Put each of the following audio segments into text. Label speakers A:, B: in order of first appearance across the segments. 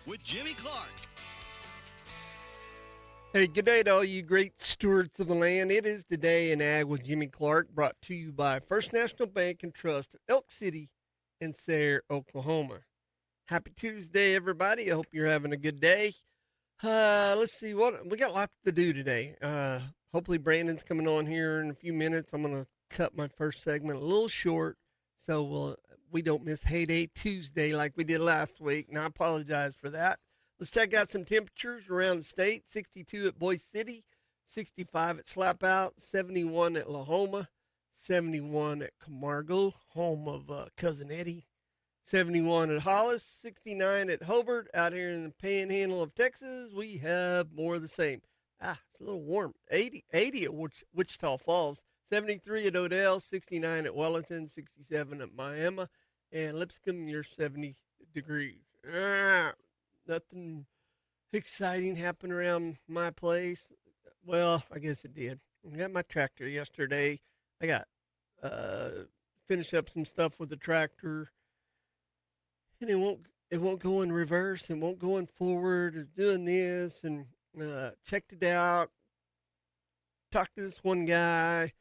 A: with Jimmy Clark.
B: Hey, good day to all you great stewards of the land. It is Today in Ag with Jimmy Clark, brought to you by First National Bank and Trust of Elk City and Sayre, Oklahoma. Happy Tuesday, everybody. I hope you're having a good day. Let's see what we got. Lots to do today. Hopefully Brandon's coming on here in a few minutes. I'm gonna cut my first segment a little short so we don't miss Heyday Tuesday like we did last week. And I apologize for that. Let's check out some temperatures around the state. 62 at Boise City, 65 at Slapout, 71 at Lahoma, 71 at Camargo, home of Cousin Eddie, 71 at Hollis, 69 at Hobart. Out here in the panhandle of Texas, we have more of the same. It's a little warm. 80 at Wichita Falls, 73 at Odell, 69 at Wellington, 67 at Miami, and Lipscomb near 70 degrees. Nothing exciting happened around my place. Well, I guess it did. I got my tractor yesterday. I got finished up some stuff with the tractor, and it won't go in reverse. It won't go in forward. It's doing this, and checked it out. Talked to this one guy,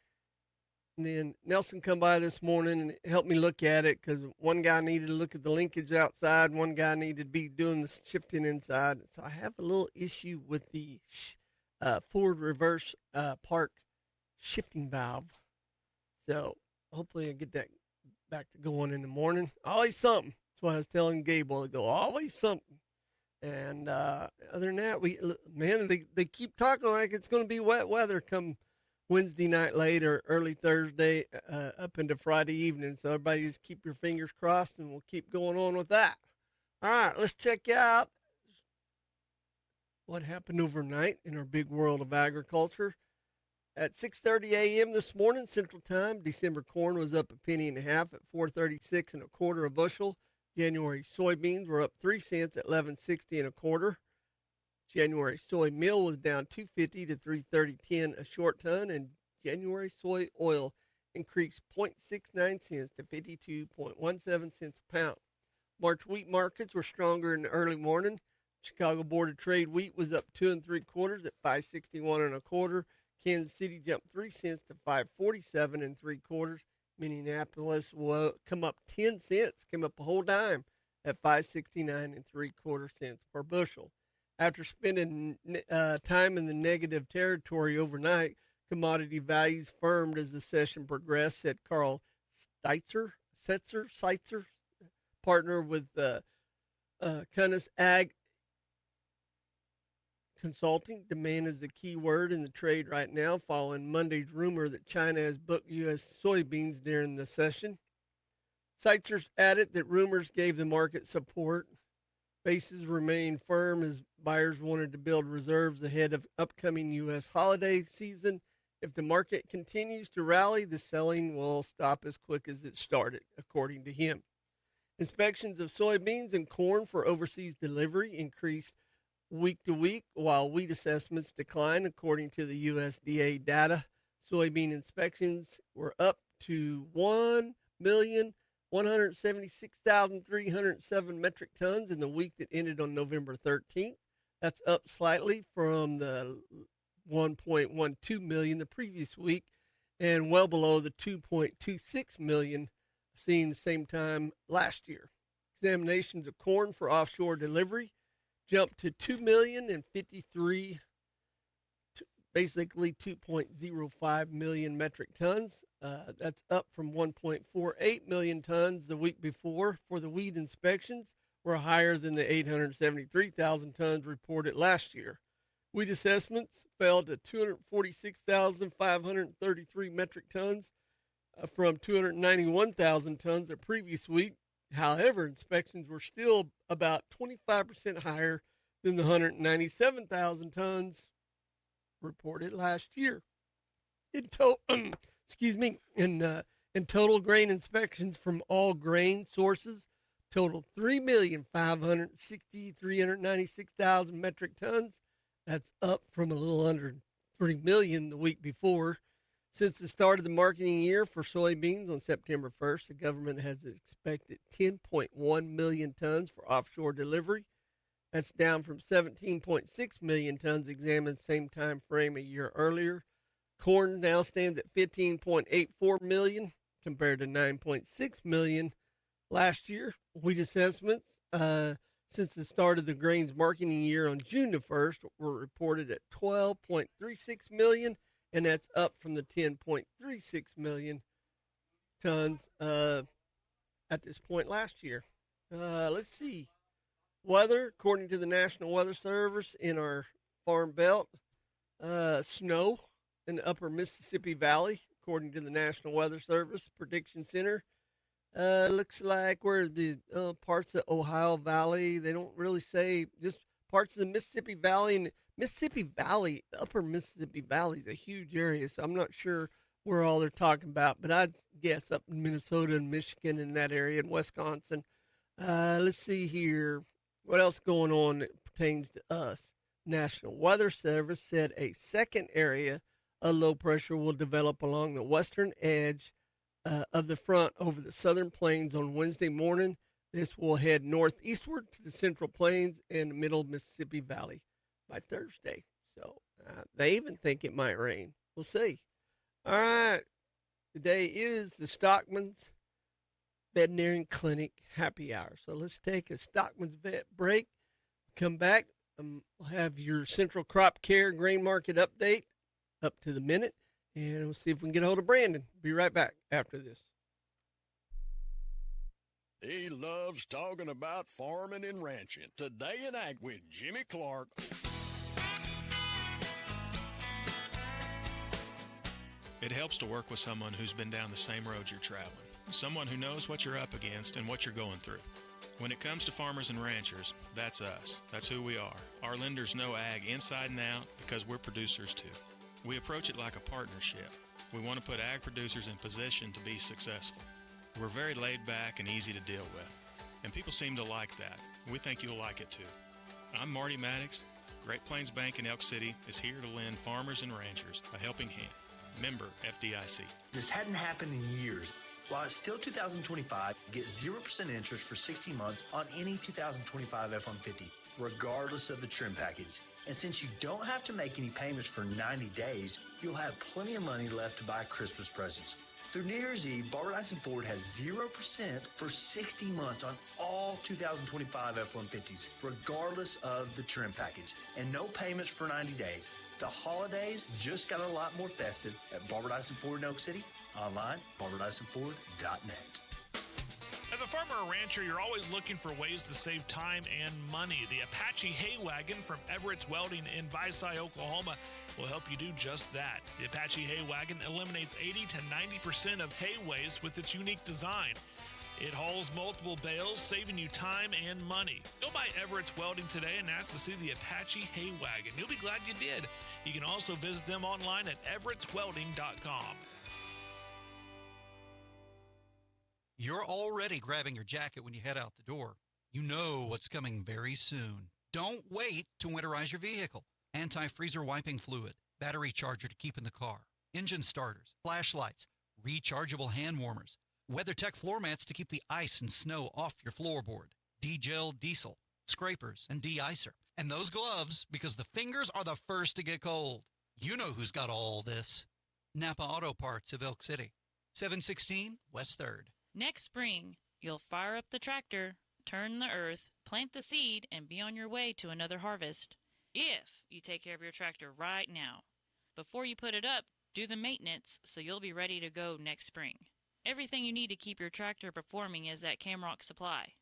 B: and then Nelson come by this morning and helped me look at it because one guy needed to look at the linkage outside. One guy needed to be doing the shifting inside. So I have a little issue with the forward reverse park shifting valve. So hopefully I get that back to going in the morning. Always something. That's why I was telling Gable to go. Always something. And other than that, they keep talking like it's going to be wet weather come Wednesday night late or early Thursday up into Friday evening. So everybody just keep your fingers crossed, and we'll keep going on with that. All right, let's check out what happened overnight in our big world of agriculture. At 6:30 a.m. this morning, Central Time, December corn was up a penny and a half at 4.36 and a quarter a bushel. January soybeans were up 3 cents at 11.60 and a quarter. January soy meal was down 250 to 330.10 a short ton, and January soy oil increased 0.69 cents to 52.17 cents a pound. March wheat markets were stronger in the early morning. Chicago Board of Trade wheat was up 2 3/4 at 561 and a quarter. Kansas City jumped 3 cents to 547 3/4. Minneapolis will come up 10 cents, came up a whole dime at 569 3/4 cents per bushel. After spending time in the negative territory overnight, commodity values firmed as the session progressed, said Carl Seitzer, partner with Cunnis Ag Consulting. Demand is the key word in the trade right now, following Monday's rumor that China has booked U.S. soybeans during the session. Seitzers added that rumors gave the market support. Bases remained firm as buyers wanted to build reserves ahead of upcoming U.S. holiday season. If the market continues to rally, the selling will stop as quick as it started, according to him. Inspections of soybeans and corn for overseas delivery increased week to week, while wheat assessments declined, according to the USDA data. Soybean inspections were up to 1,176,307 metric tons in the week that ended on November 13th. That's up slightly from the 1.12 million the previous week, and well below the 2.26 million seen the same time last year. Examinations of corn for offshore delivery jumped to 2,053,000, basically 2.05 million metric tons. That's up from 1.48 million tons the week before. For the wheat inspections, were higher than the 873,000 tons reported last year. Wheat assessments fell to 246,533 metric tons from 291,000 tons the previous week. However, inspections were still about 25% higher than the 197,000 tons reported last year. In total, grain inspections from all grain sources totaled 3,560,396,000 metric tons. That's up from a little under 3 million the week before. Since the start of the marketing year for soybeans on September 1st, the government has expected 10.1 million tons for offshore delivery. That's down from 17.6 million tons examined same time frame a year earlier. Corn now stands at 15.84 million compared to 9.6 million last year. Wheat assessments since the start of the grains marketing year on June the 1st were reported at 12.36 million, and that's up from the 10.36 million tons at this point last year. Let's see. Weather, according to the National Weather Service in our farm belt, snow in the upper Mississippi Valley, according to the National Weather Service Prediction Center. Looks like where the parts of Ohio Valley, they don't really say, just parts of the Mississippi Valley. And Mississippi Valley, the upper Mississippi Valley is a huge area, so I'm not sure where all they're talking about, but I'd guess up in Minnesota and Michigan in that area and Wisconsin. Let's see here. What else going on that pertains to us? National Weather Service said a second area of low pressure will develop along the western edge of the front over the southern plains on Wednesday morning. This will head northeastward to the central plains and the middle Mississippi Valley by Thursday. So they even think it might rain. We'll see. All right. Today is the Stockman's Veterinary Clinic happy hour. So let's take a Stockman's Vet break. Come back. We'll have your Central Crop Care Grain Market update up to the minute. And we'll see if we can get a hold of Brandon. Be right back after this.
A: He loves talking about farming and ranching. Today in Ag with Jimmy Clark.
C: It helps to work with someone who's been down the same road you're traveling. Someone who knows what you're up against and what you're going through. When it comes to farmers and ranchers, that's us. That's who we are. Our lenders know ag inside and out because we're producers too. We approach it like a partnership. We want to put ag producers in position to be successful. We're very laid back and easy to deal with. And people seem to like that. We think you'll like it too. I'm Marty Maddox. Great Plains Bank in Elk City is here to lend farmers and ranchers a helping hand. Member FDIC.
D: This hadn't happened in years. While it's still 2025, get 0% interest for 60 months on any 2025 F-150, regardless of the trim package. And since you don't have to make any payments for 90 days, you'll have plenty of money left to buy Christmas presents. Through New Year's Eve, Barbara Dyson Ford has 0% for 60 months on all 2025 F-150s, regardless of the trim package, and no payments for 90 days. The holidays just got a lot more festive at Barbara Dyson Ford in Oak City. Online, barbardysonford.net.
E: As a farmer or rancher, you're always looking for ways to save time and money. The Apache Hay Wagon from Everett's Welding in Visay, Oklahoma will help you do just that. The Apache Hay Wagon eliminates 80 to 90% of hay waste with its unique design. It hauls multiple bales, saving you time and money. Go by Everett's Welding today and ask to see the Apache Hay Wagon. You'll be glad you did. You can also visit them online at everettswelding.com.
F: You're already grabbing your jacket when you head out the door. You know what's coming very soon. Don't wait to winterize your vehicle. Anti-freezer wiping fluid, battery charger to keep in the car, engine starters, flashlights, rechargeable hand warmers, WeatherTech floor mats to keep the ice and snow off your floorboard, D-Gel diesel, scrapers, and de-icer. And those gloves, because the fingers are the first to get cold. You know who's got all this. Napa Auto Parts of Elk City, 716 West 3rd.
G: Next spring, you'll fire up the tractor, turn the earth, plant the seed, and be on your way to another harvest. If you take care of your tractor right now. Before you put it up, do the maintenance so you'll be ready to go next spring. Everything you need to keep your tractor performing is at Camrock Supply.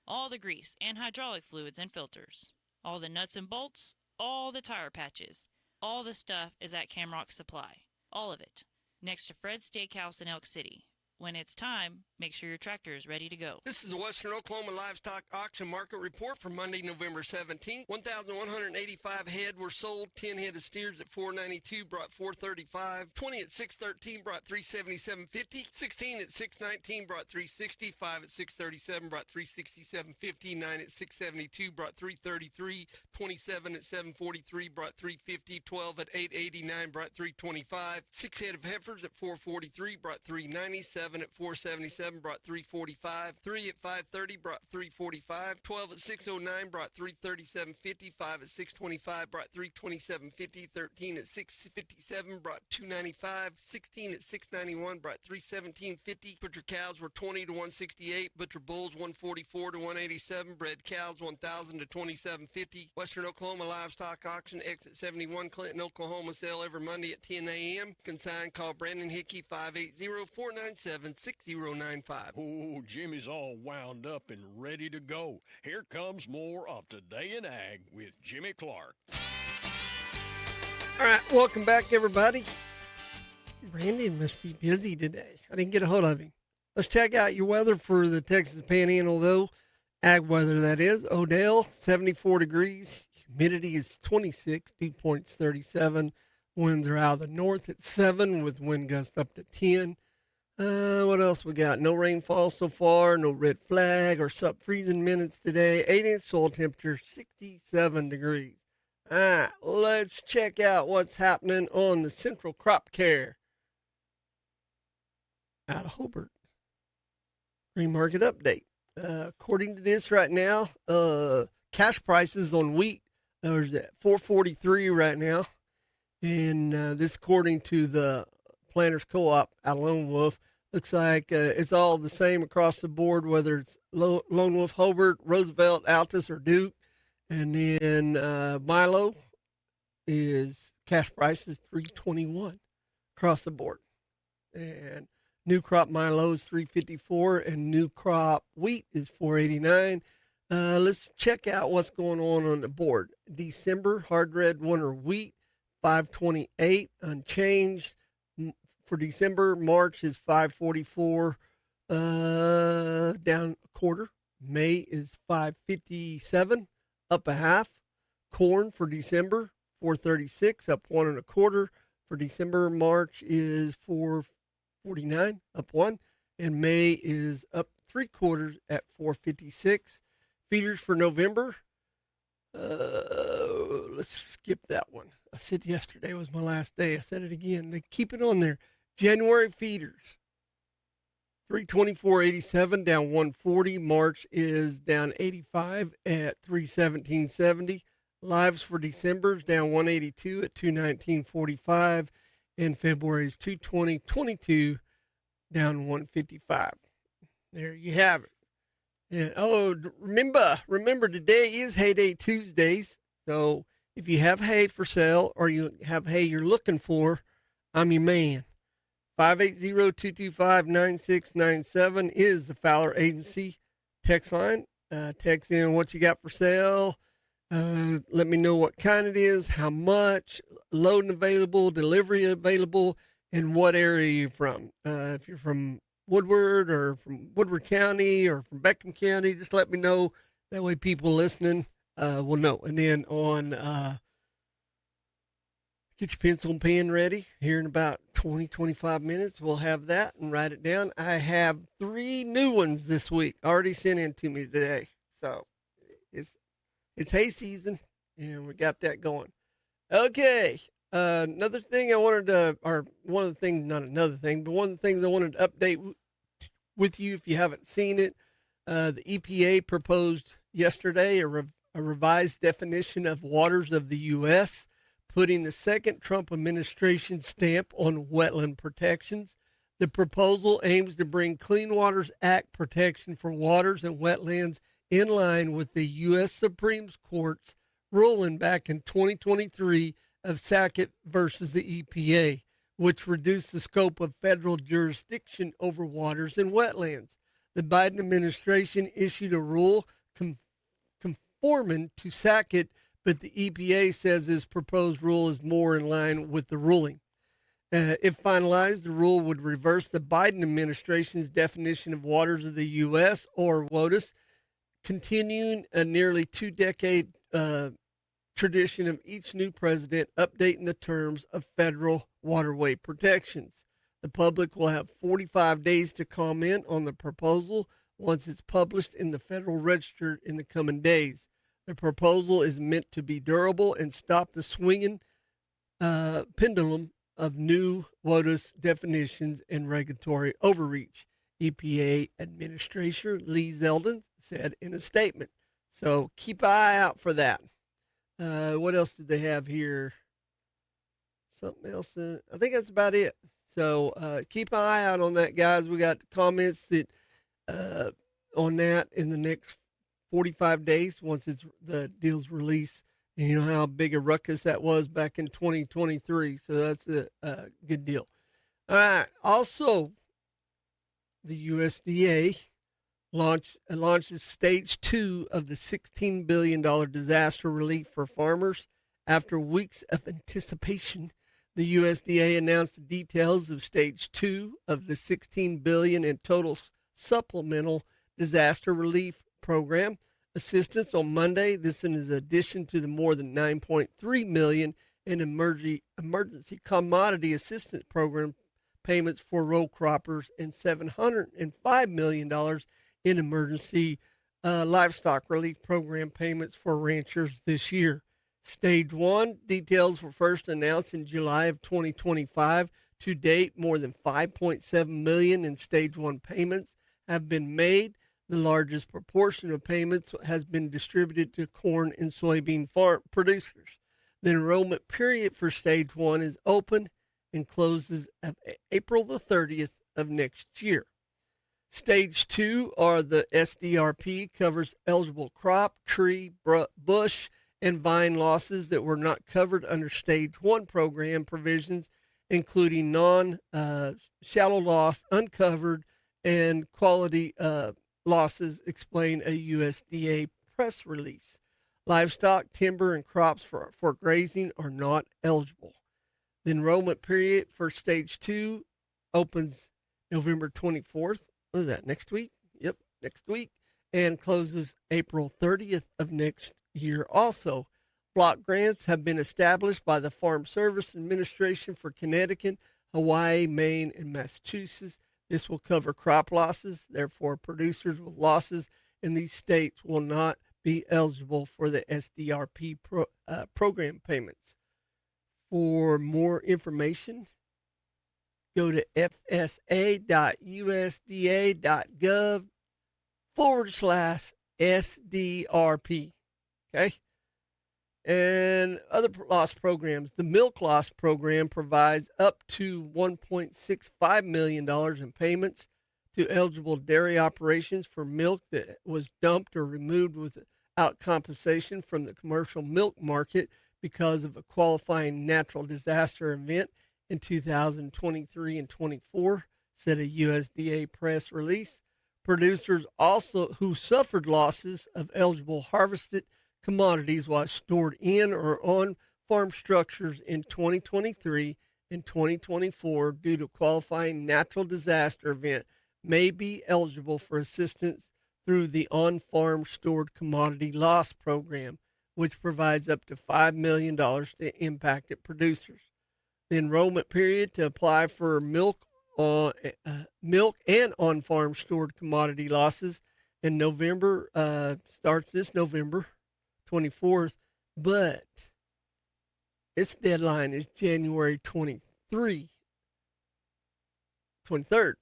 G: All the grease and hydraulic fluids and filters. All the nuts and bolts, all the tire patches. All the stuff is at Camrock Supply. All of it. Next to Fred's Steakhouse in Elk City. When it's time, make sure your tractor is ready to go.
B: This is the Western Oklahoma Livestock Auction Market Report for Monday, November 17th. 1,185 head were sold. 10 head of steers at $492 brought $435. 20 at $613 brought $377.50. 16 at $619 brought $360. 5 at $637 brought $367.50. 9 at $672 brought $333. 27 at $743 brought $350. 12 at $889 brought $325. 6 head of heifers at $443 brought $397. 11 at 477 brought 345. 3 at 530 brought 345. 12 at 609 brought 337.50. 5 at 625 brought 327.50. 13 at 657 brought 295. 16 at 691 brought 317.50. Butcher cows were 20 to 168. Butcher bulls 144 to 187. Bred cows 1,000 to 27.50. Western Oklahoma livestock auction exit 71, Clinton, Oklahoma. Sale every Monday at 10 a.m. Consign, call Brandon Hickey 580-497-6095.
A: Oh, Jimmy's all wound up and ready to go. Here comes more of Today in Ag with Jimmy Clark.
B: All right, welcome back, everybody. Brandon must be busy today. I didn't get a hold of him. Let's check out your weather for the Texas Panhandle, though. Ag weather, that is. Odell, 74 degrees. Humidity is 26, dew point's 37. Winds are out of the north at 7 with wind gusts up to 10. What else we got? No rainfall so far, no red flag or sub-freezing minutes today. 8-inch soil temperature, 67 degrees. All right, let's check out what's happening on the Central Crop Care out of Hobart. Green market update. According to this right now, cash prices on wheat are at $4.43 right now. And this, according to the Planters Co-op out of Lone Wolf, looks like it's all the same across the board, whether it's Lone Wolf, Hobart, Roosevelt, Altus, or Duke. And then Milo is cash price is $3.21 across the board. And new crop Milo is $3.54, and new crop wheat is $4.89. Let's check out what's going on the board. December hard red winter wheat, $5.28 unchanged for December. March is $5.44, down a quarter. May is $5.57, up a half. Corn for December, $4.36, up 1 1/4 for December. March is $4.49, up 1, and May is up 3/4 at $4.56. Feeders for November. Let's skip that one. I said yesterday was my last day. I said it again. They keep it on there. January feeders, $324.87, down 140. March is down 85 at $317.70. Lives for December is down 182 at $219.45, and February is $220.22, down 155. There you have it. And remember today is Hay Day Tuesdays. So if you have hay for sale or you have hay you're looking for, I'm your man. 580-225-9697 is the Fowler Agency text line. Text in what you got for sale. Let me know what kind it is, how much, loading available, delivery available, and what area you're from. If you're from Woodward or from Woodward County or from Beckham County, just let me know. That way people listening will know. And then on get your pencil and pen ready. Here in about 20-25 minutes, we'll have that and write it down. I have 3 new ones this week already sent in to me today. So it's hay season, and we got that going. Okay. Another thing I wanted to, or one of the things, not another thing, but one of the things I wanted to update with you if you haven't seen it, the EPA proposed yesterday a revised definition of waters of the U.S., putting the second Trump administration stamp on wetland protections. The proposal aims to bring Clean Waters Act protection for waters and wetlands in line with the U.S. Supreme Court's ruling back in 2023 of Sackett versus the EPA, which reduced the scope of federal jurisdiction over waters and wetlands. The Biden administration issued a rule conforming to Sackett, but the EPA says this proposed rule is more in line with the ruling. If finalized, the rule would reverse the Biden administration's definition of waters of the U.S., or WOTUS, continuing a nearly 2-decade tradition of each new president updating the terms of federal waterway protections. The public will have 45 days to comment on the proposal once it's published in the Federal Register in the coming days. The proposal is meant to be durable and stop the swinging pendulum of new WOTUS definitions and regulatory overreach, EPA Administrator Lee Zeldin said in a statement. So keep an eye out for that. What else did they have here? Something else? I think that's about it. So keep an eye out on that, guys. We got comments that on that in the next 45 days once the deal's released. And you know how big a ruckus that was back in 2023. So that's a good deal. All right. Also, the USDA launches stage 2 of the $16 billion disaster relief for farmers. After weeks of anticipation, the USDA announced the details of stage 2 of the $16 billion in total supplemental disaster relief program assistance on Monday. This is in addition to the more than $9.3 million in emergency commodity assistance program payments for row croppers and $705 million in emergency livestock relief program payments for ranchers this year. Stage 1 details were first announced in July of 2025. To date, more than $5.7 million in Stage 1 payments have been made. The largest proportion of payments has been distributed to corn and soybean farm producers. The enrollment period for Stage 1 is open and closes April the 30th of next year. Stage 2, or the SDRP, covers eligible crop, tree, bush, and vine losses that were not covered under Stage 1 program provisions, including shallow loss, uncovered, and quality losses, explained a USDA press release. Livestock, timber, and crops for grazing are not eligible. The enrollment period for Stage 2 opens November 24th. What is that, next week? Yep, next week. And closes April 30th of next year also. Block grants have been established by the Farm Service Administration for Connecticut, Hawaii, Maine, and Massachusetts. This will cover crop losses. Therefore, producers with losses in these states will not be eligible for the SDRP program payments. For more information, go to fsa.usda.gov/SDRP. Okay. And other loss programs. The milk loss program provides up to $1.65 million in payments to eligible dairy operations for milk that was dumped or removed without compensation from the commercial milk market because of a qualifying natural disaster event in 2023 and 24, said a USDA press release. Producers also who suffered losses of eligible harvested commodities while stored in or on farm structures in 2023 and 2024 due to qualifying natural disaster event may be eligible for assistance through the on-farm stored commodity loss program, which provides up to $5 million to impacted producers. The enrollment period to apply for milk and on-farm stored commodity losses in November starts this November 24th, but its deadline is January 23rd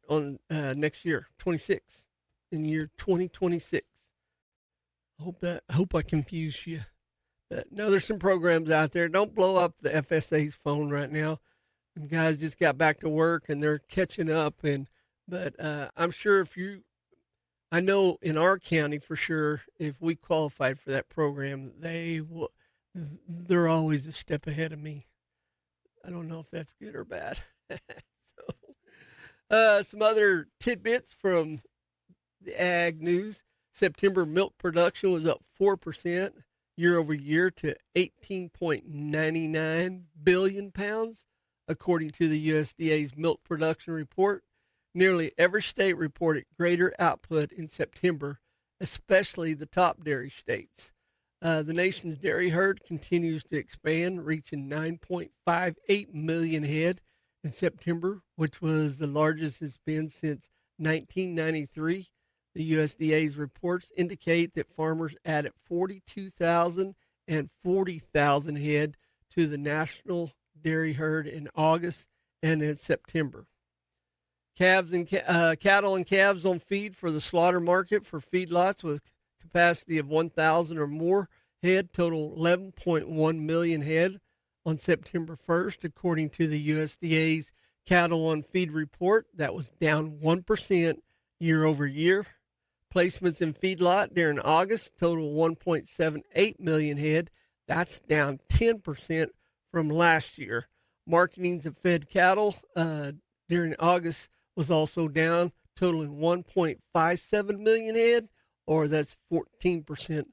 B: on next year, 26, in year 2026. I hope I confused you. But no, there's some programs out there. Don't blow up the FSA's phone right now. And guys just got back to work and they're catching up. But I'm sure I know in our county for sure, if we qualified for that program, they're always a step ahead of me. I don't know if that's good or bad. Some other tidbits from the ag news. September milk production was up 4% year over year to 18.99 billion pounds, according to the USDA's milk production report. Nearly every state reported greater output in September, especially the top dairy states. The nation's dairy herd continues to expand, reaching 9.58 million head in September, which was the largest it's been since 1993. The USDA's reports indicate that farmers added 42,000 and 40,000 head to the national dairy herd in August and in September. Calves and cattle and calves on feed for the slaughter market for feedlots with capacity of 1,000 or more head total 11.1 million head on September 1st, according to the USDA's cattle on feed report. That was down 1% year over year. Placements in feedlot during August total 1.78 million head. That's down 10% from last year. Marketings of fed cattle during August was also down, totaling 1.57 million head, or that's 14%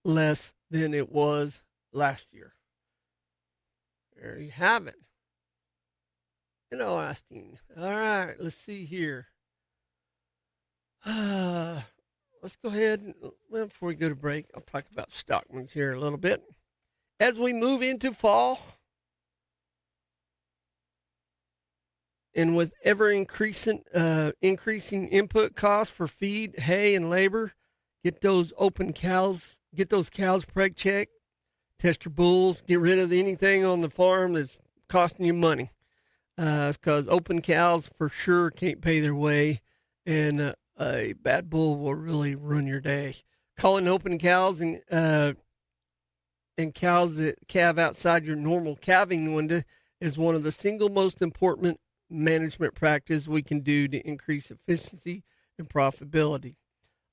B: less than it was last year. There you have it. Interesting. All right, let's see here. Let's go ahead and, well, before we go to break, I'll talk about Stockman's here a little bit. As we move into fall, and with ever increasing input costs for feed, hay, and labor, get those cows preg checked, test your bulls, get rid of anything on the farm that's costing you money. Because open cows for sure can't pay their way, and a bad bull will really ruin your day. Calling open cows and cows that calve outside your normal calving window is one of the single most important management practice we can do to increase efficiency and profitability.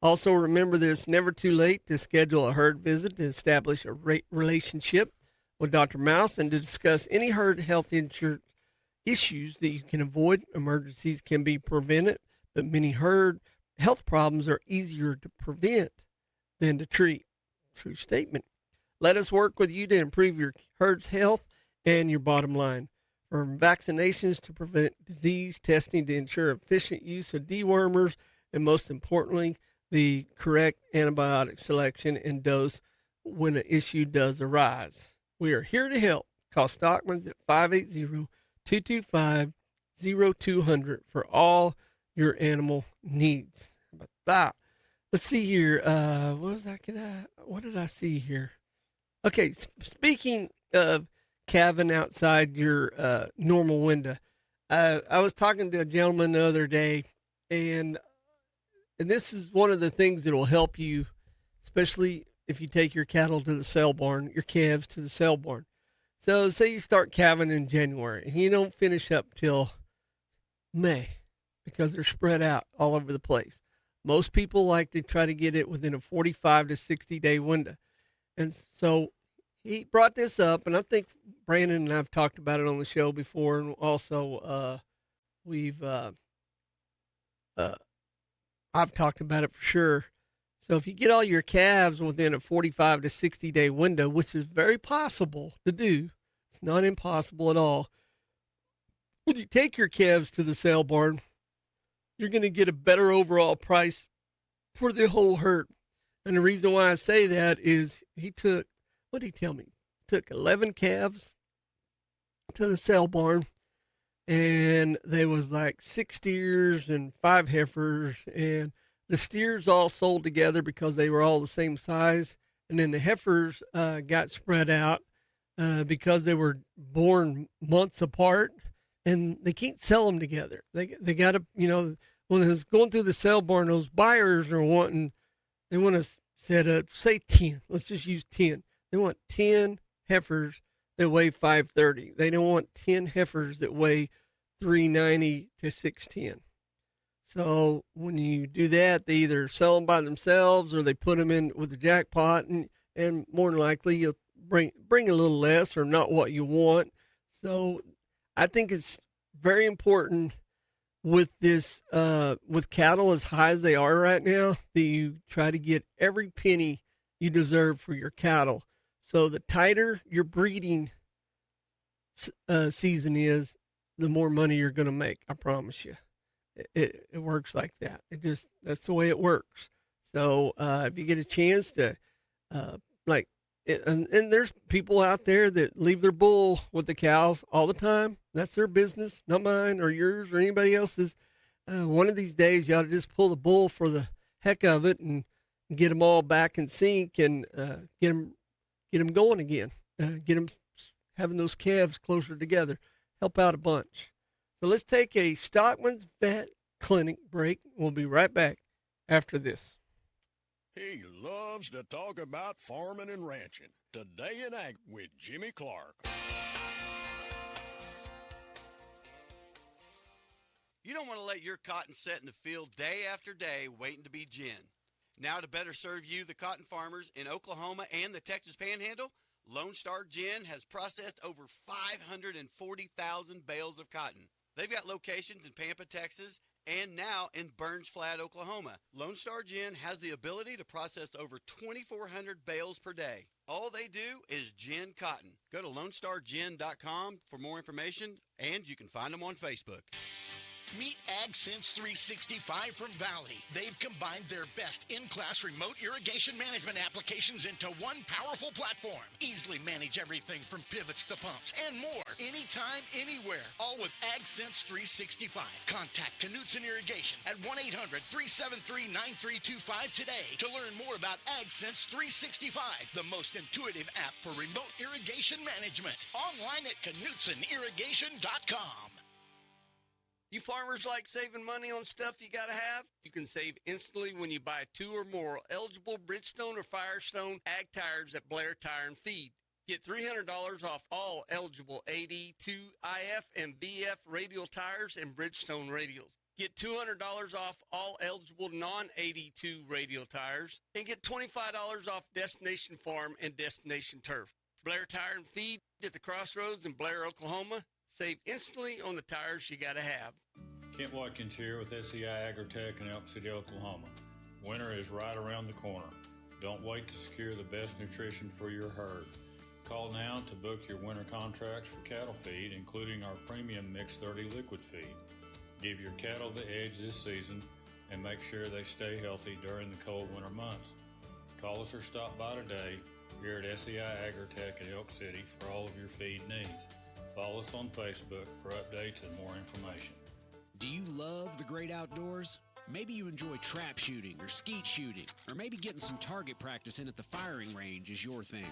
B: Also, remember that it's never too late to schedule a herd visit to establish a relationship with Dr. Mouse and to discuss any herd health insurance issues that you can avoid. Emergencies can be prevented, but many herd health problems are easier to prevent than to treat. True statement. Let us work with you to improve your herd's health and your bottom line. From vaccinations to prevent disease, testing to ensure efficient use of dewormers, and most importantly, the correct antibiotic selection and dose when an issue does arise. We are here to help. Call Stockman's at 580-225-0200 for all your animal needs. How about that? Let's see here. What did I see here? Okay, speaking of calving outside your normal window, I was talking to a gentleman the other day, and this is one of the things that will help you, especially if you take your cattle to the sale barn, your calves to the sale barn. So say you start calving in January, and you don't finish up till May because they're spread out all over the place. Most people like to try to get it within a 45 to 60-day window. And so he brought this up, and I think Brandon and I have talked about it on the show before, and also I've talked about it for sure. So if you get all your calves within a 45 to 60-day window, which is very possible to do, it's not impossible at all. When you take your calves to the sale barn, you're going to get a better overall price for the whole herd. And the reason why I say that is he took, what did he tell me? Took 11 calves to the sale barn, and there was like 6 steers and 5 heifers, and the steers all sold together because they were all the same size, and then the heifers got spread out because they were born months apart, and they can't sell them together. They got to, when it was going through the sale barn, those buyers are wanting, they want to set say 10. Let's just use 10. They want 10 heifers that weigh 530. They don't want 10 heifers that weigh 390 to 610. So when you do that, they either sell them by themselves or they put them in with the jackpot, and more than likely you'll bring a little less or not what you want. So I think it's very important with this, with cattle as high as they are right now, that you try to get every penny you deserve for your cattle. So the tighter your breeding season is, the more money you're going to make. I promise you. It works like that. That's the way it works. So if you get a chance to, and there's people out there that leave their bull with the cows all the time. That's their business, not mine or yours or anybody else's. One of these days, you ought to just pull the bull for the heck of it and get them all back in sync and get them going again. Get them having those calves closer together help out a bunch. So let's take a Stockman's Vet Clinic break. We'll be right back after this.
A: He loves to talk about farming and ranching. Today in Ag with Jimmy Clark.
H: You don't want to let your cotton set in the field day after day waiting to be gin. Now to better serve you, the cotton farmers in Oklahoma and the Texas Panhandle, Lone Star Gin has processed over 540,000 bales of cotton. They've got locations in Pampa, Texas, and now in Burns Flat, Oklahoma. Lone Star Gin has the ability to process over 2,400 bales per day. All they do is gin cotton. Go to LoneStarGin.com for more information, and you can find them on Facebook.
I: Meet AgSense 365 from Valley. They've combined their best in-class remote irrigation management applications into one powerful platform. Easily manage everything from pivots to pumps and more, anytime, anywhere, all with AgSense 365. Contact Knutson Irrigation at 1-800-373-9325 today to learn more about AgSense 365, the most intuitive app for remote irrigation management. Online at KnutSonIrrigation.com.
B: You farmers like saving money on stuff you gotta have? You can save instantly when you buy 2 or more eligible Bridgestone or Firestone ag tires at Blair Tire and Feed. Get $300 off all eligible AD, 2IF, and BF radial tires and Bridgestone radials. Get $200 off all eligible non-AD2 radial tires and get $25 off Destination Farm and Destination Turf. Blair Tire and Feed at the Crossroads in Blair, Oklahoma. Save instantly on the tires you gotta have.
J: Kent Watkins here with SEI Agritech in Elk City, Oklahoma. Winter is right around the corner. Don't wait to secure the best nutrition for your herd. Call now to book your winter contracts for cattle feed, including our premium Mix 30 liquid feed. Give your cattle the edge this season and make sure they stay healthy during the cold winter months. Call us or stop by today here at SEI Agritech in Elk City for all of your feed needs. Follow us on Facebook for updates and more information.
K: Do you love the great outdoors? Maybe you enjoy trap shooting or skeet shooting, or maybe getting some target practice in at the firing range is your thing.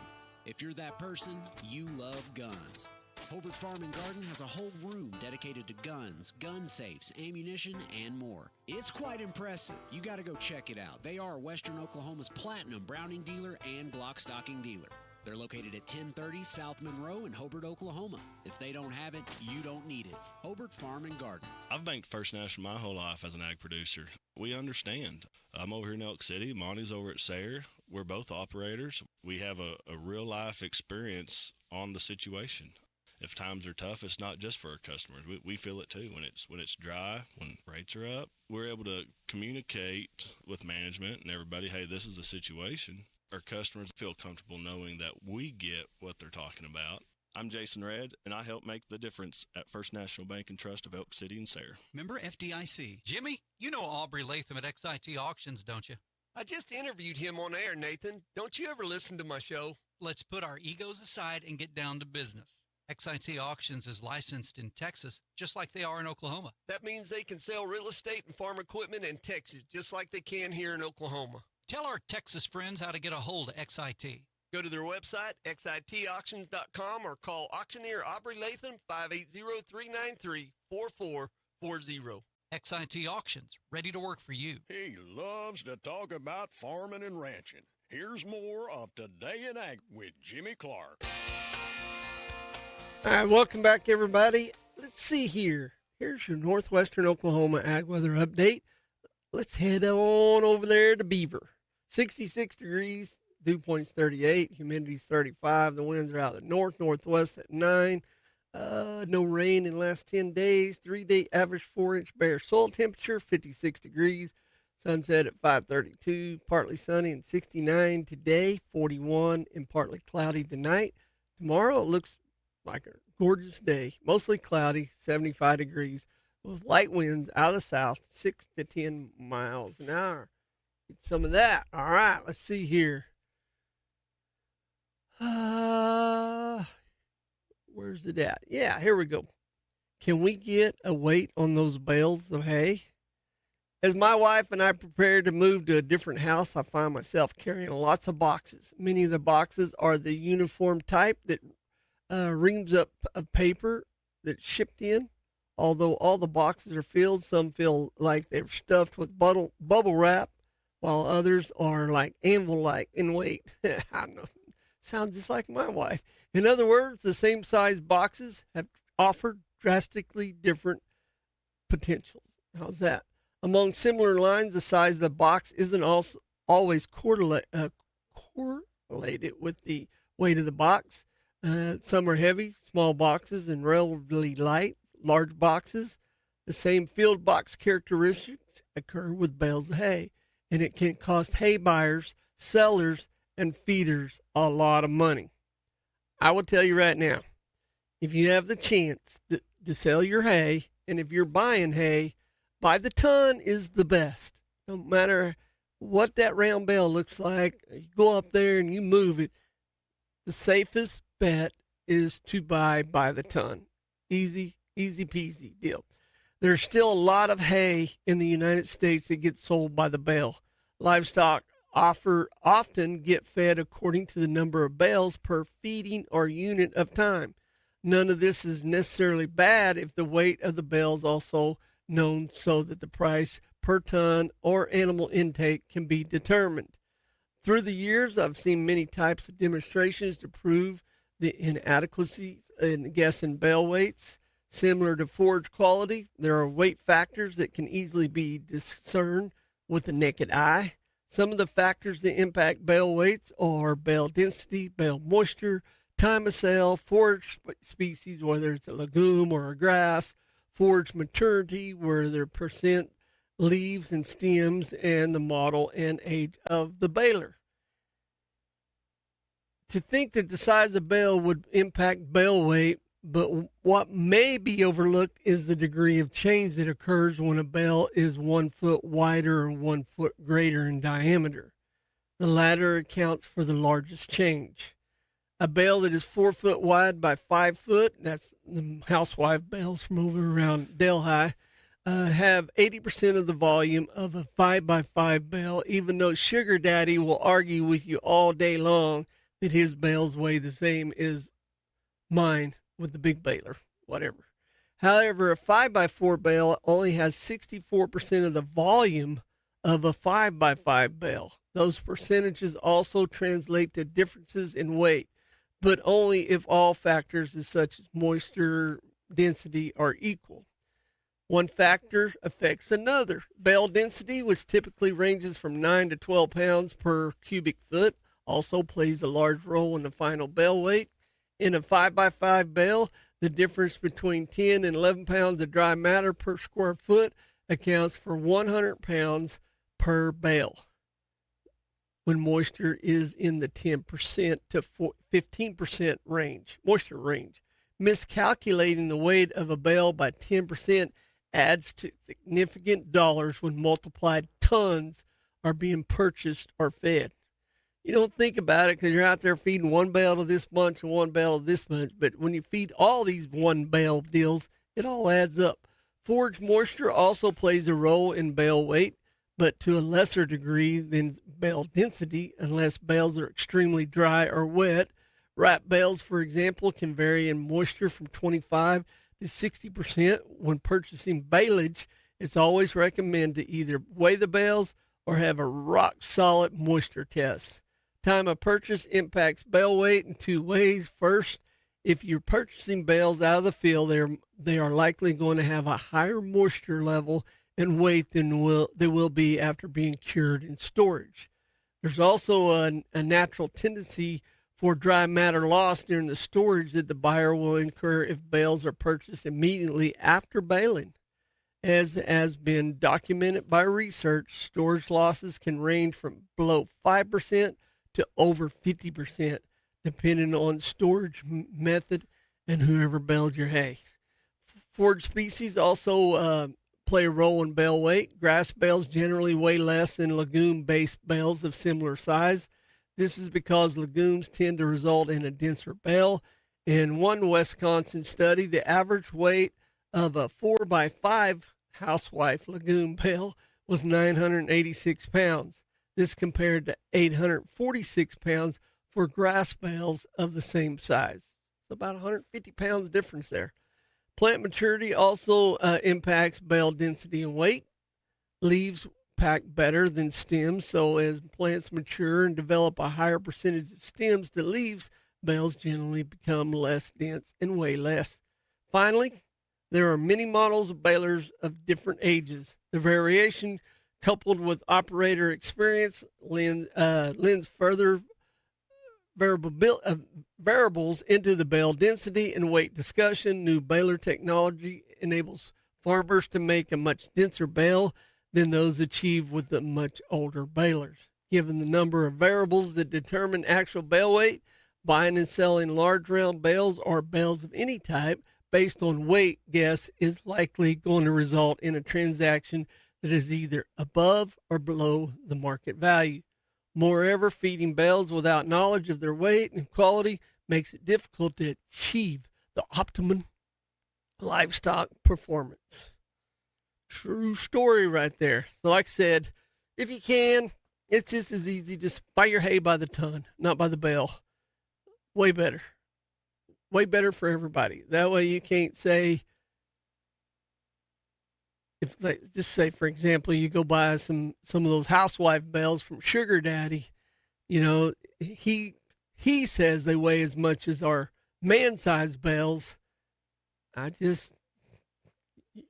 K: If you're that person, you love guns. Hobart Farm and Garden has a whole room dedicated to guns, gun safes, ammunition, and more. It's quite impressive. You got to go check it out. They are Western Oklahoma's platinum Browning dealer and Glock stocking dealer. They're located at 1030 South Monroe in Hobart, Oklahoma. If they don't have it, you don't need it. Hobart Farm and Garden.
L: I've banked First National my whole life as an ag producer. We understand. I'm over here in Elk City. Monty's over at Sayre. We're both operators. We have a real-life experience on the situation. If times are tough, it's not just for our customers. We feel it too. When it's dry, when rates are up, we're able to communicate with management and everybody, hey, this is the situation. Our customers feel comfortable knowing that we get what they're talking about. I'm Jason Redd, and I help make the difference at First National Bank and Trust of Elk City and Sayre.
F: Member FDIC. Jimmy, you know Aubrey Latham at XIT Auctions, don't you?
B: I just interviewed him on air, Nathan. Don't you ever listen to my show?
F: Let's put our egos aside and get down to business. XIT Auctions is licensed in Texas, just like they are in Oklahoma.
B: That means they can sell real estate and farm equipment in Texas, just like they can here in Oklahoma.
F: Tell our Texas friends how to get a hold of XIT.
B: Go to their website, xitauctions.com, or call auctioneer Aubrey Latham, 580-393-4440.
F: XIT Auctions, ready to work for you.
A: He loves to talk about farming and ranching. Here's more of Today in Ag with Jimmy Clark.
B: All right, welcome back, everybody. Let's see here. Here's your Northwestern Oklahoma ag weather update. Let's head on over there to Beaver. 66 degrees, dew point's 38, humidity's 35. The winds are out of the northwest at 9. No rain in the last 10 days. 3-day average 4-inch bare soil temperature, 56 degrees. Sunset at 5:32. Partly sunny and 69 today, 41 and partly cloudy tonight. Tomorrow it looks like a gorgeous day. Mostly cloudy, 75 degrees. With light winds out of south, 6 to 10 miles an hour. Get some of that. All right, let's see here. Where's it at? Yeah, here we go. Can we get a weight on those bales of hay? As my wife and I prepare to move to a different house, I find myself carrying lots of boxes. Many of the boxes are the uniform type that reams up of paper that's shipped in. Although all the boxes are filled, some feel like they're stuffed with bubble wrap, while others are like anvil-like in weight. I don't know. Sounds just like my wife. In other words, the same size boxes have offered drastically different potentials. How's that? Among similar lines, the size of the box isn't also always correlated with the weight of the box. Some are heavy, small boxes, and relatively light, large boxes. The same field box characteristics occur with bales of hay, and it can cost hay buyers, sellers, and feeders a lot of money. I will tell you right now, if you have the chance to sell your hay, and if you're buying hay, by the ton is the best. No matter what that round bale looks like, you go up there and you move it, the safest bet is to buy by the ton. Easy peasy deal. There's still a lot of hay in the United States that gets sold by the bale. Livestock often get fed according to the number of bales per feeding or unit of time. None of this is necessarily bad if the weight of the bale is also known so that the price per ton or animal intake can be determined. Through the years, I've seen many types of demonstrations to prove the inadequacies in guessing bale weights. Similar to forage quality, there are weight factors that can easily be discerned with the naked eye. Some of the factors that impact bale weights are bale density, bale moisture, time of sale, forage species, whether it's a legume or a grass, forage maturity, where their percent leaves and stems, and the model and age of the baler. To think that the size of bale would impact bale weight, but what may be overlooked is the degree of change that occurs when a bale is 1 foot wider or 1 foot greater in diameter. The latter accounts for the largest change. A bale that is 4 foot wide by 5 foot, that's the housewife bales from over around Delhi, have 80% of the volume of a 5 by 5 bale, even though Sugar Daddy will argue with you all day long that his bales weigh the same as mine with the big baler, whatever. However, a 5 by 4 bale only has 64% of the volume of a 5 by 5 bale. Those percentages also translate to differences in weight, but only if all factors such as moisture, density are equal. One factor affects another. Bale density, which typically ranges from 9 to 12 pounds per cubic foot, also plays a large role in the final bale weight. In a 5 by 5 bale, the difference between 10 and 11 pounds of dry matter per square foot accounts for 100 pounds per bale, when moisture is in the 10% to 15% range, moisture range. Miscalculating the weight of a bale by 10% adds to significant dollars when multiplied tons are being purchased or fed. You don't think about it because you're out there feeding one bale to this bunch and one bale to this bunch, but when you feed all these one bale deals, it all adds up. Forage moisture also plays a role in bale weight, but to a lesser degree than bale density, unless bales are extremely dry or wet. Wrap bales, for example, can vary in moisture from 25 to 60%. When purchasing baleage, it's always recommended to either weigh the bales or have a rock-solid moisture test. Time of purchase impacts bale weight in two ways. First, if you're purchasing bales out of the field, they are likely going to have a higher moisture level and weight than they will be after being cured in storage. There's also a natural tendency for dry matter loss during the storage that the buyer will incur if bales are purchased immediately after baling. As has been documented by research, storage losses can range from below 5% to over 50%, depending on storage method and whoever baled your hay. Forage species also play a role in bale weight. Grass bales generally weigh less than legume-based bales of similar size. This is because legumes tend to result in a denser bale. In one Wisconsin study, the average weight of a 4 by 5 housewife legume bale was 986 pounds. This compared to 846 pounds for grass bales of the same size. So about 150 pounds difference there. Plant maturity also impacts bale density and weight. Leaves pack better than stems, so as plants mature and develop a higher percentage of stems to leaves, bales generally become less dense and weigh less. Finally, there are many models of balers of different ages. The variation, coupled with operator experience, lends further variables into the bale density and weight discussion. New baler technology enables farmers to make a much denser bale than those achieved with the much older balers. Given the number of variables that determine actual bale weight, buying and selling large round bales or bales of any type based on weight guess is likely going to result in a transaction that is either above or below the market value. Moreover, feeding bales without knowledge of their weight and quality makes it difficult to achieve the optimum livestock performance. True story right there. So like I said, if you can, it's just as easy. Just buy your hay by the ton, not by the bale. Way better. Way better for everybody. That way you can't say, just say, for example, you go buy some of those housewife bales from Sugar Daddy. You know, he says they weigh as much as our man-sized bales.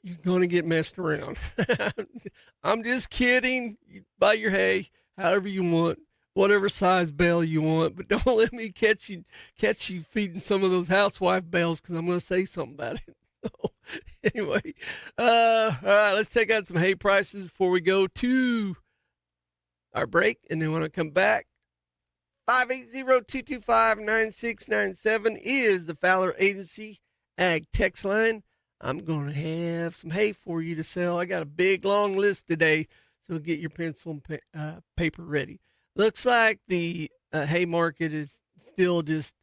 B: You're going to get messed around. I'm just kidding. You buy your hay however you want, whatever size bale you want, but don't let me catch you feeding some of those housewife bales, because I'm going to say something about it. So, anyway, all right, let's take out some hay prices before we go to our break, and then when I come back, 580-225-9697 is the Fowler Agency Ag Text line. I'm going to have some hay for you to sell. I got a big, long list today, so get your pencil and paper ready. Looks like the hay market is still just,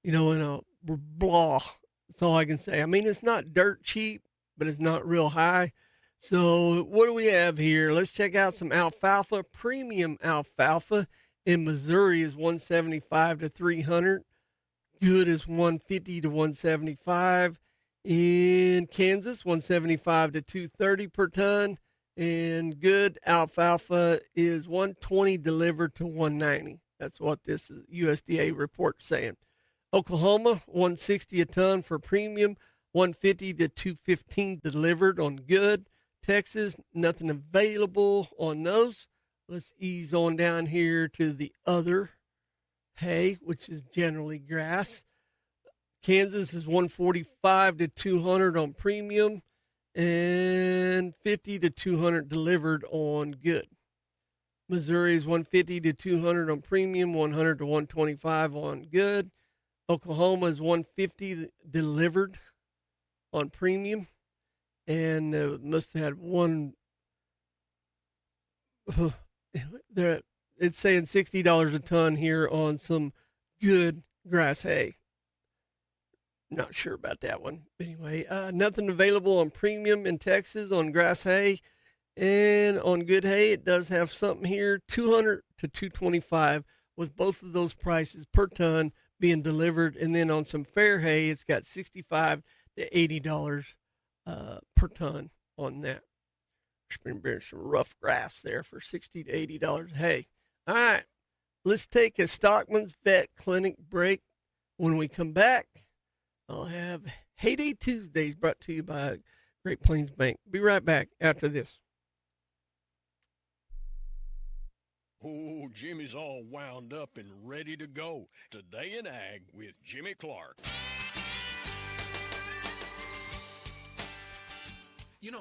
B: in a blah. That's all I can say. I mean, it's not dirt cheap, but it's not real high. So what do we have here? Let's check out some alfalfa. Premium alfalfa in Missouri is 175 to 300. Good is 150 to 175. In Kansas, 175 to 230 per ton. And good alfalfa is 120 delivered to 190. That's what this USDA report is saying. Oklahoma, 160 a ton for premium, 150 to 215 delivered on good. Texas, nothing available on those. Let's ease on down here to the other hay, which is generally grass. Kansas is 145 to 200 on premium and 50 to 200 delivered on good. Missouri is 150 to 200 on premium, 100 to 125 on good. Oklahoma is 150 delivered on premium, and must have had one. It's saying $60 a ton here on some good grass hay. Not sure about that one. Anyway, nothing available on premium in Texas on grass hay, and on good hay it does have something here, 200 to 225, with both of those prices per ton being delivered. And then on some fair hay, it's got $65 to $80 per ton on that. There's some rough grass there for $60 to $80 hay. All right, let's take a Stockman's Vet Clinic break. When we come back, I'll have Heyday Tuesdays brought to you by Great Plains Bank. Be right back after this.
A: Oh, Jimmy's all wound up and ready to go. Today in Ag with Jimmy Clark.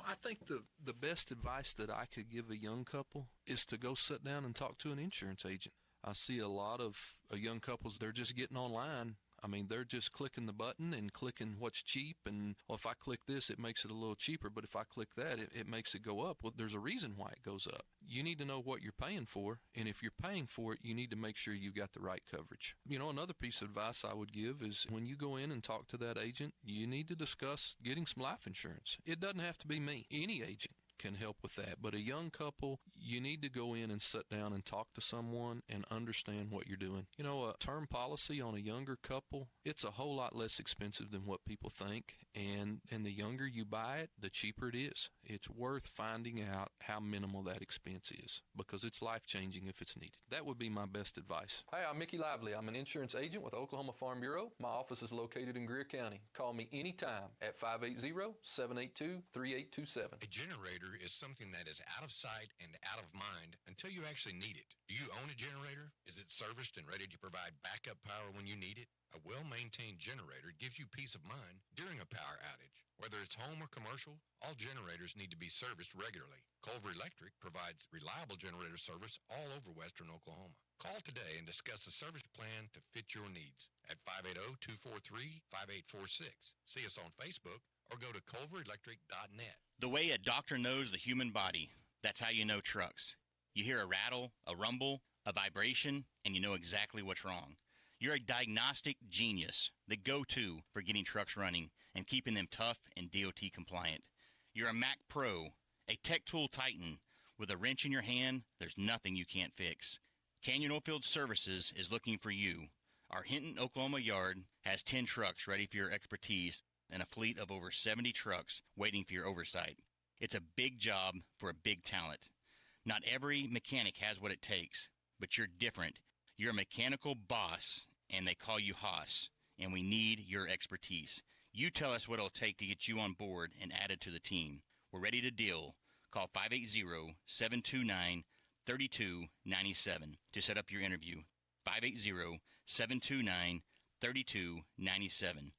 M: I think the best advice that I could give a young couple is to go sit down and talk to an insurance agent. I see a lot of young couples, they're just getting online. I mean, they're just clicking the button and clicking what's cheap. And, well, if I click this, it makes it a little cheaper. But if I click that, it makes it go up. Well, there's a reason why it goes up. You need to know what you're paying for. And if you're paying for it, you need to make sure you've got the right coverage. Another piece of advice I would give is when you go in and talk to that agent, you need to discuss getting some life insurance. It doesn't have to be me. Any agent can help with that. But a young couple, you need to go in and sit down and talk to someone and understand what you're doing. You know, a term policy on a younger couple, it's a whole lot less expensive than what people think. And the younger you buy it, the cheaper it is. It's worth finding out how minimal that expense is, because it's life-changing if it's needed. That would be my best advice. Hi, I'm Mickey Lively. I'm an insurance agent with Oklahoma Farm Bureau. My office is located in Greer County. Call me anytime at 580-782-3827.
N: A generator is something that is out of sight and out of mind until you actually need it. Do you own a generator? Is it serviced and ready to provide backup power when you need it? A well-maintained generator gives you peace of mind during a power outage. Whether it's home or commercial, all generators need to be serviced regularly. Culver Electric provides reliable generator service all over western Oklahoma. Call today and discuss a service plan to fit your needs at 580-243-5846. See us on Facebook or go to culverelectric.net.
O: The way a doctor knows the human body, that's how you know trucks. You hear a rattle, a rumble, a vibration, and you know exactly what's wrong. You're a diagnostic genius, the go-to for getting trucks running and keeping them tough and DOT compliant. You're a Mac Pro, a tech tool titan. With a wrench in your hand, there's nothing you can't fix. Canyon Oilfield Services is looking for you. Our Hinton, Oklahoma yard has 10 trucks ready for your expertise and a fleet of over 70 trucks waiting for your oversight. It's a big job for a big talent. Not every mechanic has what it takes, but you're different. You're a mechanical boss, and they call you Haas, and we need your expertise. You tell us what it'll take to get you on board and added to the team. We're ready to deal. Call 580-729-3297 to set up your interview. 580-729-3297.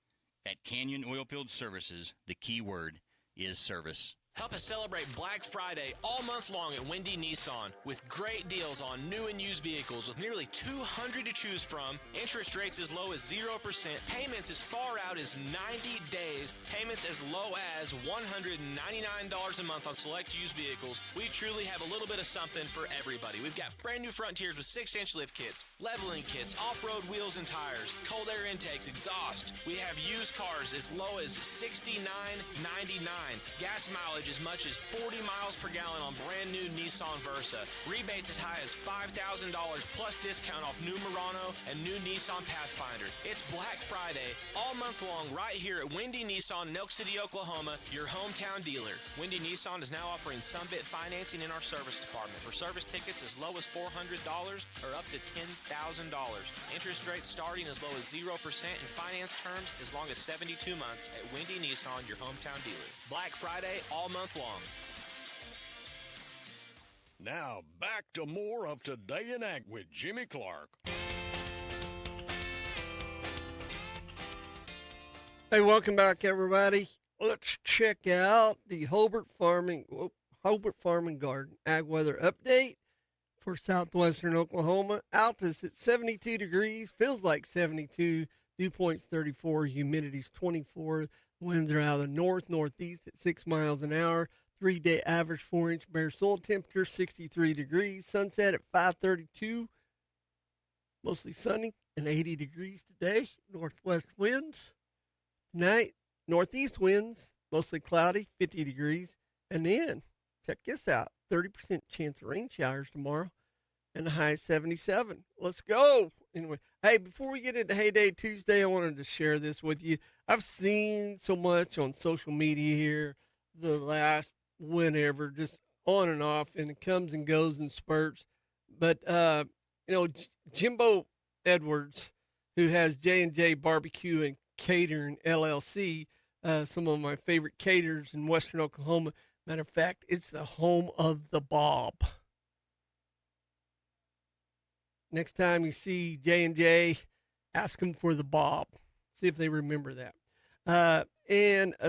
O: At Canyon Oilfield Services, the key word is service.
P: Help us celebrate Black Friday all month long at Windy Nissan with great deals on new and used vehicles with nearly 200 to choose from, interest rates as low as 0%, payments as far out as 90 days, payments as low as $199 a month on select used vehicles. We truly have a little bit of something for everybody. We've got brand new Frontiers with 6-inch lift kits, leveling kits, off-road wheels and tires, cold air intakes, exhaust. We have used cars as low as $69.99, gas mileage as much as 40 miles per gallon on brand new Nissan Versa. Rebates as high as $5,000 plus discount off new Murano and new Nissan Pathfinder. It's Black Friday all month long right here at Windy Nissan in Elk City, Oklahoma, your hometown dealer. Windy Nissan is now offering Sunbit financing in our service department for service tickets as low as $400 or up to $10,000. Interest rates starting as low as 0% and finance terms as long as 72 months at Windy Nissan, your hometown dealer. Black Friday all month long.
A: Now back to more of Today in Ag with Jimmy Clark.
B: Hey, welcome back, everybody. Let's check out the Hobart Farm and Garden Ag Weather Update for southwestern Oklahoma. Altus at 72 degrees, feels like 72. Dew point's 34, humidity's 24. Winds are out of the northeast at 6 miles an hour. 3-day average 4-inch bare soil temperature, 63 degrees. Sunset at 5:32. Mostly sunny and 80 degrees today. Northwest winds. Tonight, northeast winds, mostly cloudy, 50 degrees. And then, check this out, 30% chance of rain showers tomorrow. And the high is 77. Let's go. Anyway, hey, before we get into Heyday Tuesday, I wanted to share this with you. I've seen so much on social media here the last whenever, just on and off, and it comes and goes in spurts. But, Jimbo Edwards, who has J&J Barbecue and Catering LLC, some of my favorite caterers in western Oklahoma. Matter of fact, it's the home of the Bob. Next time you see J&J, ask them for the Bob. See if they remember that.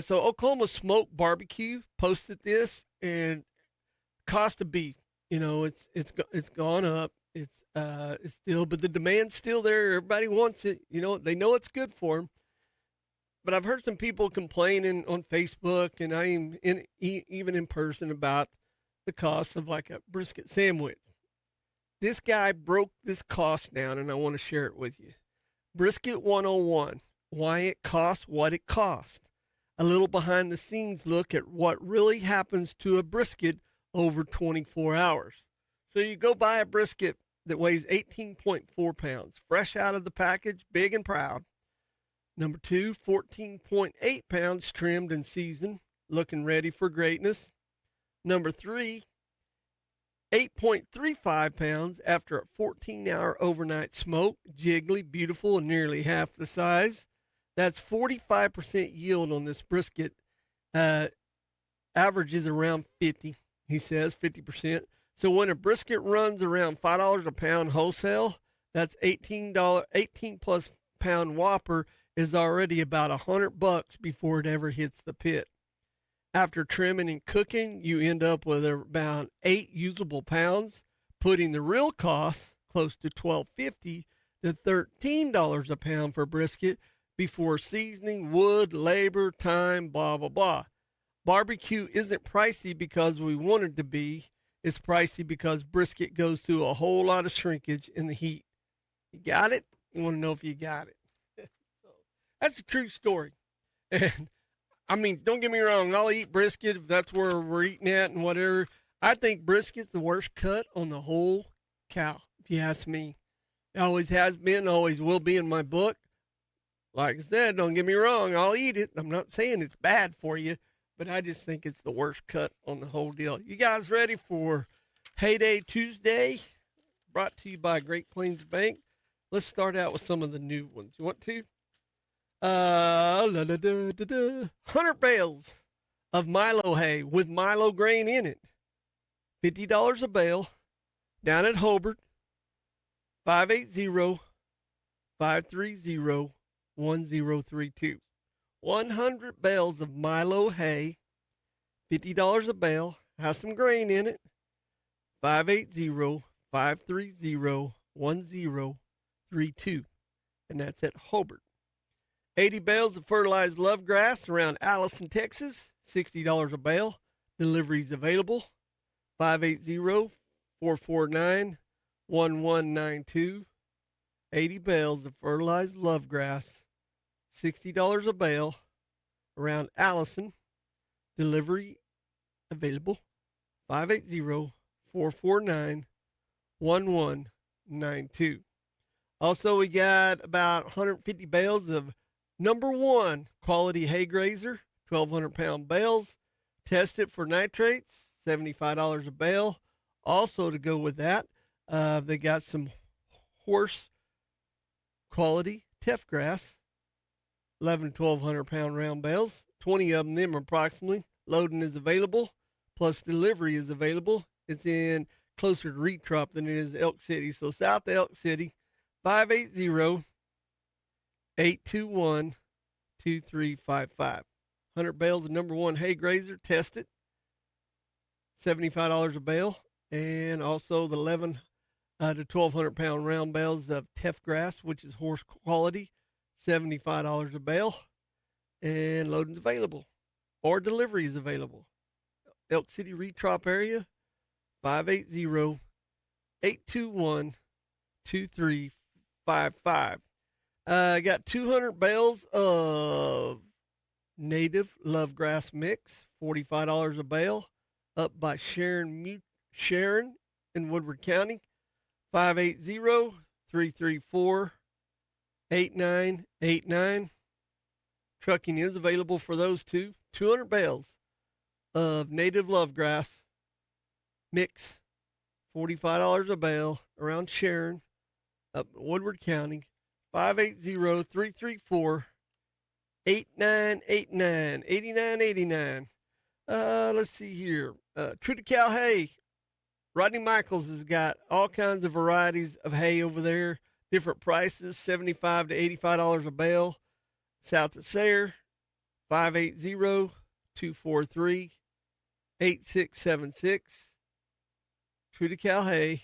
B: So Oklahoma Smoke Barbecue posted this, and cost of beef, it's gone up. It's still, but the demand's still there. Everybody wants it. They know it's good for them. But I've heard some people complaining on Facebook, and even in person, about the cost of like a brisket sandwich. This guy broke this cost down, and I want to share it with you. Brisket 101, why it costs what it costs. a little behind the scenes look at what really happens to a brisket over 24 hours. So you go buy a brisket that weighs 18.4 pounds, fresh out of the package, big and proud. Number 2, 14.8 pounds, trimmed and seasoned, looking ready for greatness. Number 3, 8.35 pounds after a 14-hour overnight smoke, jiggly, beautiful, and nearly half the size. That's 45% yield on this brisket. Averages around 50, he says, 50%. So when a brisket runs around $5 a pound wholesale, that's $18 plus pound Whopper is already about $100 before it ever hits the pit. After trimming and cooking, you end up with about 8 usable pounds, putting the real cost close to $12.50 to $13 a pound for brisket before seasoning, wood, labor, time, blah, blah, blah. Barbecue isn't pricey because we want it to be. It's pricey because brisket goes through a whole lot of shrinkage in the heat. You got it? You want to know if you got it. So, that's a true story. And I mean, don't get me wrong. I'll eat brisket if that's where we're eating at and whatever. I think brisket's the worst cut on the whole cow, if you ask me. It always has been, always will be in my book. Like I said, don't get me wrong. I'll eat it. I'm not saying it's bad for you, but I just think it's the worst cut on the whole deal. You guys ready for Heyday Tuesday? Brought to you by Great Plains Bank. Let's start out with some of the new ones. You want to? 100 bales of Milo hay with Milo grain in it. $50 a bale. Down at Hobart. 580-530-1032. 100 bales of Milo hay. $50 a bale. Has some grain in it. 580-530-1032. And that's at Hobart. 80 bales of fertilized love grass around Allison, Texas. $60 a bale. Deliveries available. 580-449-1192. 80 bales of fertilized love grass. $60 a bale around Allison. Delivery available. 580-449-1192. Also, we got about 150 bales of number 1 quality hay grazer, 1,200 pound bales. Tested for nitrates, $75 a bale. Also, to go with that, they got some horse quality teff grass, 1,100 to 1,200 pound round bales. 20 of them approximately. Loading is available, plus delivery is available. It's in closer to Retrop than it is Elk City. So south of Elk City, 580-821-2355. 100 bales of number 1 hay grazer, tested, $75 a bale. And also the 1,100 to 1,200 pound round bales of teff grass, which is horse quality, $75 a bale. And loading's available, or delivery is available. Elk City Retrop area, 580-821-2355. I got 200 bales of native love grass mix, $45 a bale, up by Sharon in Woodward County. 580-334-8989. Trucking is available for those two. 200 bales of native love grass mix, $45 a bale around Sharon, up in Woodward County. 580-334-8989. 8989. Let's see here. True to Cal Hay. Rodney Michaels has got all kinds of varieties of hay over there. Different prices, $75 to $85 a bale. South of Sayre, 580-243-8676. True to Cal Hay,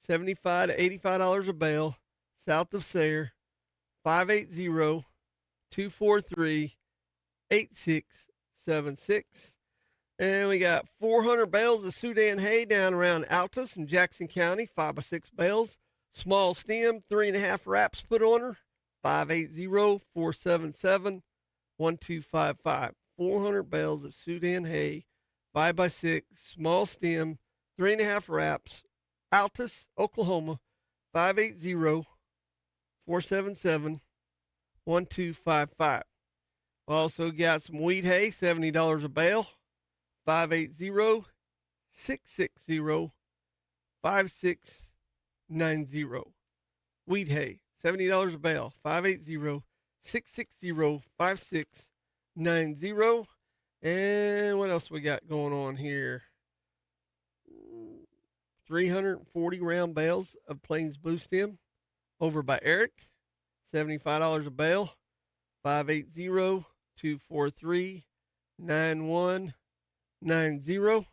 B: $75 to $85 a bale. South of Sayre, 580-243-8676. And we got 400 bales of Sudan hay down around Altus in Jackson County, 5x6 bales. Small stem, 3.5 wraps put on her, 580-477-1255. 1255. 400 bales of Sudan hay, 5x6, small stem, 3.5 wraps, Altus, Oklahoma, 580 477 1255. Also got some wheat hay, $70 a bale, 580 660 5690. Wheat hay, $70 a bale, 580 660 5690. And what else we got going on here? 340 round bales of Plains Blue Stem over by Eric, $75 a bale, 580 243 9190.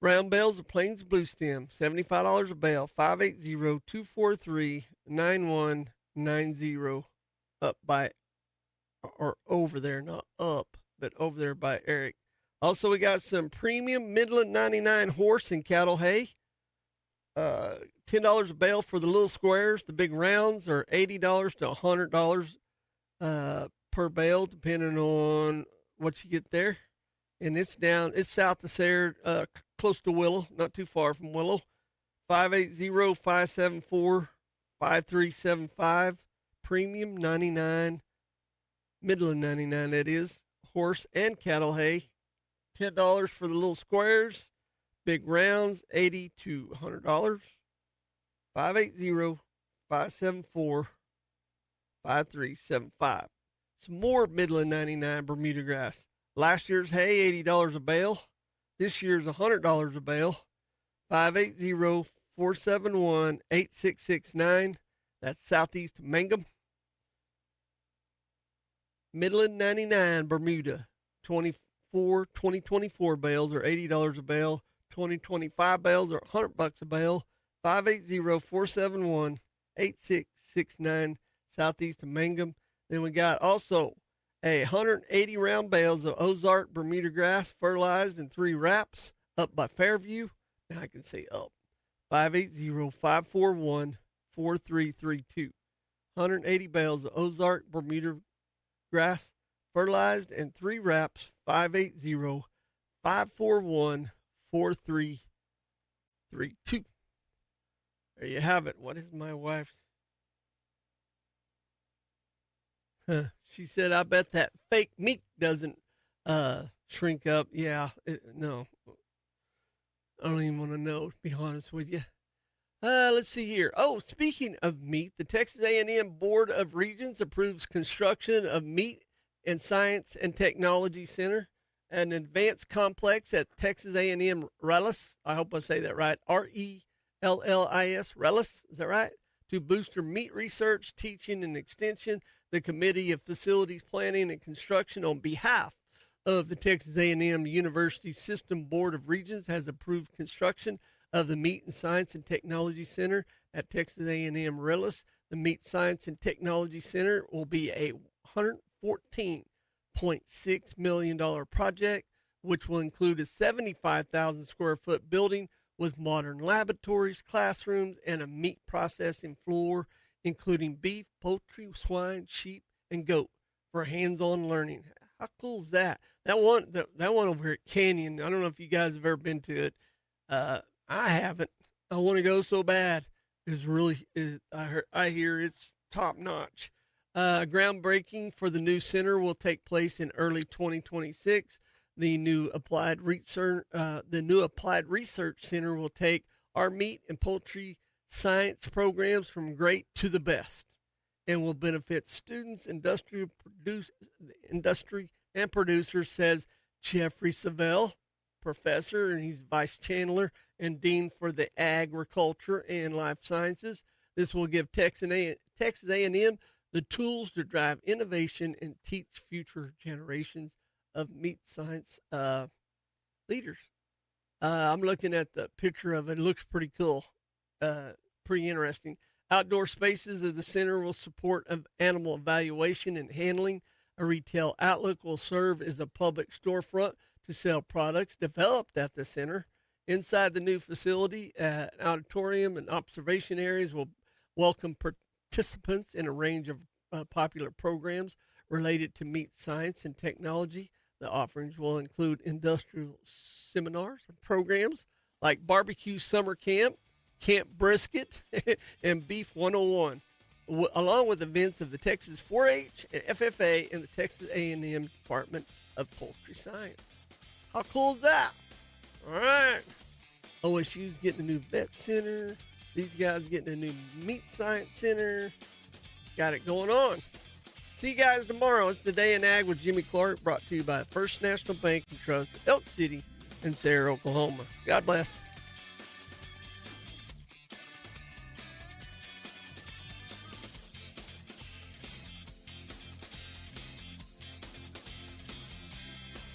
B: Brown bales of Plains Blue Stem, $75 a bale, 580 243 9190. Up by, or over there, not up, but over there by Eric. Also, we got some premium Midland 99 horse and cattle hay. $10 a bale for the little squares. The big rounds are $80 to $100 per bale, depending on what you get there. And it's south of Sayre, close to Willow, not too far from Willow. 580-574-5375. Premium 99, Midland 99, that is, horse and cattle hay. $10 for the little squares. Big rounds, $80 to $100. 580-574-5375. Some more Midland 99 Bermuda grass. Last year's hay, $80 a bale. This year's $100 a bale. 580-471-8669. That's southeast Mangum. Midland 99 Bermuda. 2024 bales are $80 a bale. 2025 bales are $100 a bale. 580-471-8669, southeast of Mangum. Then we got also 180 round bales of Ozark Bermuda grass, fertilized in 3 wraps, up by Fairview. Now I can say up. 580-541-4332. 180 bales of Ozark Bermuda grass, fertilized in 3 wraps. 580-541-4332. There you have it. What is my wife's? She said, I bet that fake meat doesn't shrink up. Yeah, no. I don't even want to know, to be honest with you. Let's see here. Oh, speaking of meat, the Texas A&M Board of Regents approves construction of Meat and Science and Technology Center, an advanced complex at Texas A&M Rellis. I hope I say that right. RELLIS, Rellis, is that right? To booster meat research, teaching, and extension. The Committee of Facilities Planning and Construction, on behalf of the Texas A&M University System Board of Regents, has approved construction of the Meat and Science and Technology Center at Texas A&M Rellis. The Meat Science and Technology Center will be a $114.6 million project, which will include a 75,000 square foot building with modern laboratories, classrooms, and a meat processing floor, including beef, poultry, swine, sheep, and goat, for hands-on learning. How cool is that? That one over here at Canyon, I don't know if you guys have ever been to it. I haven't. I want to go so bad. I hear it's top notch. Groundbreaking for the new center will take place in early 2026. The new applied research center will take our meat and poultry science programs from great to the best, and will benefit students, industry and producers, says Jeffrey Savell, professor, and he's vice chancellor and dean for the agriculture and life sciences. This will give Texas A&M the tools to drive innovation and teach future generations of meat science leaders. I'm looking at the picture of it. It looks pretty cool. Pretty interesting. Outdoor spaces of the center will support animal evaluation and handling. A retail outlet will serve as a public storefront to sell products developed at the center. Inside the new facility, an auditorium and observation areas will welcome participants in a range of popular programs related to meat science and technology. The offerings will include industrial seminars and programs like Barbecue Summer Camp, Camp Brisket, and Beef 101, along with events of the Texas 4-H and FFA and the Texas A&M Department of Poultry Science. How cool is that? All right. OSU's getting a new vet center. These guys getting a new meat science center. Got it going on. See you guys tomorrow. It's the Day in Ag with Jimmy Clark, brought to you by First National Bank and Trust, Elk City and Sayre, Oklahoma. God bless.